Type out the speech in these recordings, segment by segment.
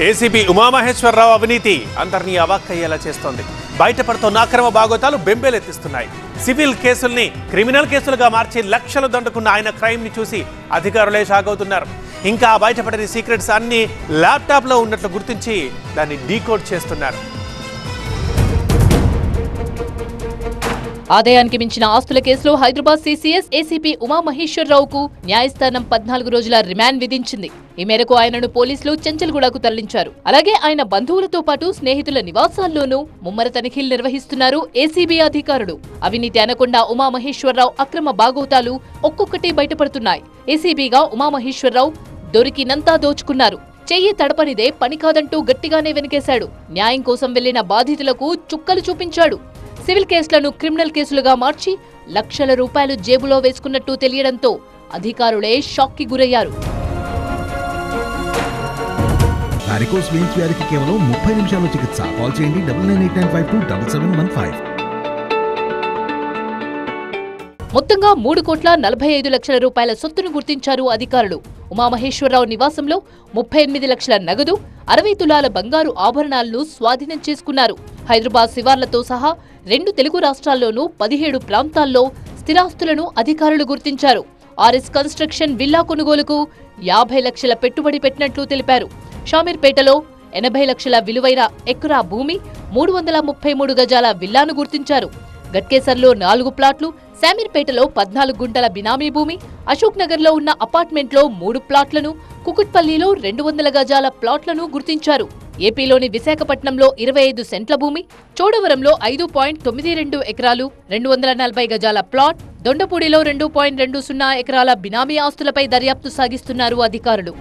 ACB Umamaheswararao అవినీతి అందరినీ అవాక్కయ్యేలా చేస్తోంది. బయటపడుతున్న అక్రమ బాగోతాలు బెంబేలెత్తిస్తున్నాయి. సివిల్ కేసుల్ని క్రిమినల్ కేసులుగా మార్చి లక్షలు దండుకున్న ఆయన క్రైమ్ ని చూసి అధికారులే షాక్ అవుతున్నారు. ఇంకా బయటపడని సీక్రెట్స్ అన్ని ల్యాప్టాప్ లో ఉన్నట్లు గుర్తించి దాన్ని డీకోడ్ చేస్తున్నారు. ఆదాయానికి మించిన ఆస్తుల కేసులో హైదరాబాద్ సీసీఎస్ ఏసీపీ ఉమామహేశ్వరరావుకు న్యాయస్థానం 14 రోజుల రిమాండ్ విధించింది. ఈ మేరకు ఆయనను పోలీసులు చెంచల్గూడకు తరలించారు. అలాగే ఆయన బంధువులతో పాటు స్నేహితుల నివాసాల్లోనూ ముమ్మర తనిఖీలు నిర్వహిస్తున్నారు ఏసీబీ అధికారులు. అవినీతి అనకుండా ఉమామహేశ్వరరావు అక్రమ బాగోతాలు ఒక్కొక్కటి బయటపడుతున్నాయి. ఏసీబీగా ఉమామహేశ్వరరావు దొరికినంతా దోచుకున్నారు. చెయ్యి తడపనిదే పని కాదంటూ గట్టిగానే వెనకేశాడు. న్యాయం కోసం వెళ్లిన బాధితులకు చుక్కలు చూపించాడు. సివిల్ కేసులను క్రిమినల్ కేసులుగా మార్చి లక్షల రూపాయలు జేబులో వేసుకున్నట్టు తెలియడంతో అధికారులే షాక్ కి గురయ్యారు. వారికోస్ వెయిన్స్ వ్యాధికి కేవలం 30 నిమిషాల్లో చికిత్స. కాల్ చేయండి 9989527715. మొత్తంగా 3,45 లక్షల రూపాయల సొత్తును గుర్తించారు అధికారులు. ఉమామహేశ్వరరావు నివాసంలో 38 లక్షల నగదు, 60 తులాల బంగారు ఆభరణాలను స్వాధీనం చేసుకున్నారు. హైదరాబాద్ శివార్లతో సహా 2 తెలుగు రాష్ట్రాల్లోనూ 17 ప్రాంతాల్లో స్థిరాస్తులను అధికారులు గుర్తించారు. ఆర్ఎస్ కన్స్ట్రక్షన్ విల్లా కొనుగోలుకు 50 లక్షల పెట్టుబడి పెట్టినట్లు తెలిపారు. షామీర్పేటలో 80 లక్షల విలువైన ఎకరా భూమి, 333 గజాల విల్లాను గుర్తించారు. గట్కేసర్లో 4 ప్లాట్లు, శామీర్పేటలో 14 గుంటల బినామీ భూమి, అశోక్ నగర్లో ఉన్న అపార్ట్మెంట్లో 3 ప్లాట్లను, కుకుట్పల్లిలో 200 గజాల ప్లాట్లను గుర్తించారు. ఏపీలోని విశాఖపట్నంలో 25 సెంట్ల భూమి, చోడవరంలో 5.92 ఎకరాలు, 240 గజాల ప్లాట్, దొండపూడిలో 2.20 ఎకరాల బినామీ ఆస్తులపై దర్యాప్తు సాగిస్తున్నారు అధికారులు.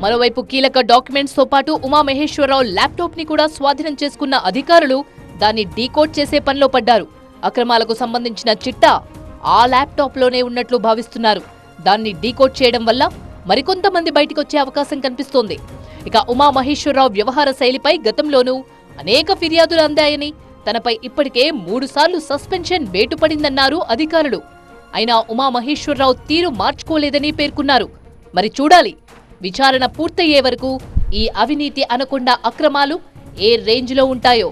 మరోవైపు కీలక డాక్యుమెంట్స్ తో పాటు ఉమామహేశ్వరరావు ల్యాప్టాప్ ని కూడా స్వాధీనం చేసుకున్న అధికారులు దాన్ని డీకోడ్ చేసే పనిలో పడ్డారు. అక్రమాలకు సంబంధించిన చిట్టా ఆ ల్యాప్టాప్ లోనే ఉన్నట్లు భావిస్తున్నారు. దాన్ని డీకోడ్ చేయడం వల్ల మరికొంతమంది బయటికొచ్చే అవకాశం కనిపిస్తోంది. ఇక ఉమామహేశ్వరరావు వ్యవహార శైలిపై గతంలోనూ అనేక ఫిర్యాదులు అందాయని, తనపై ఇప్పటికే 3 సార్లు సస్పెన్షన్ వేటు పడిందన్నారు అధికారులు. అయినా ఉమామహేశ్వరరావు తీరు మార్చుకోలేదని పేర్కొన్నారు. మరి చూడాలి, విచారణ పూర్తయ్యే వరకు ఈ అవినీతి అనకొండ అక్రమాలు ఏ రేంజ్లో ఉంటాయో.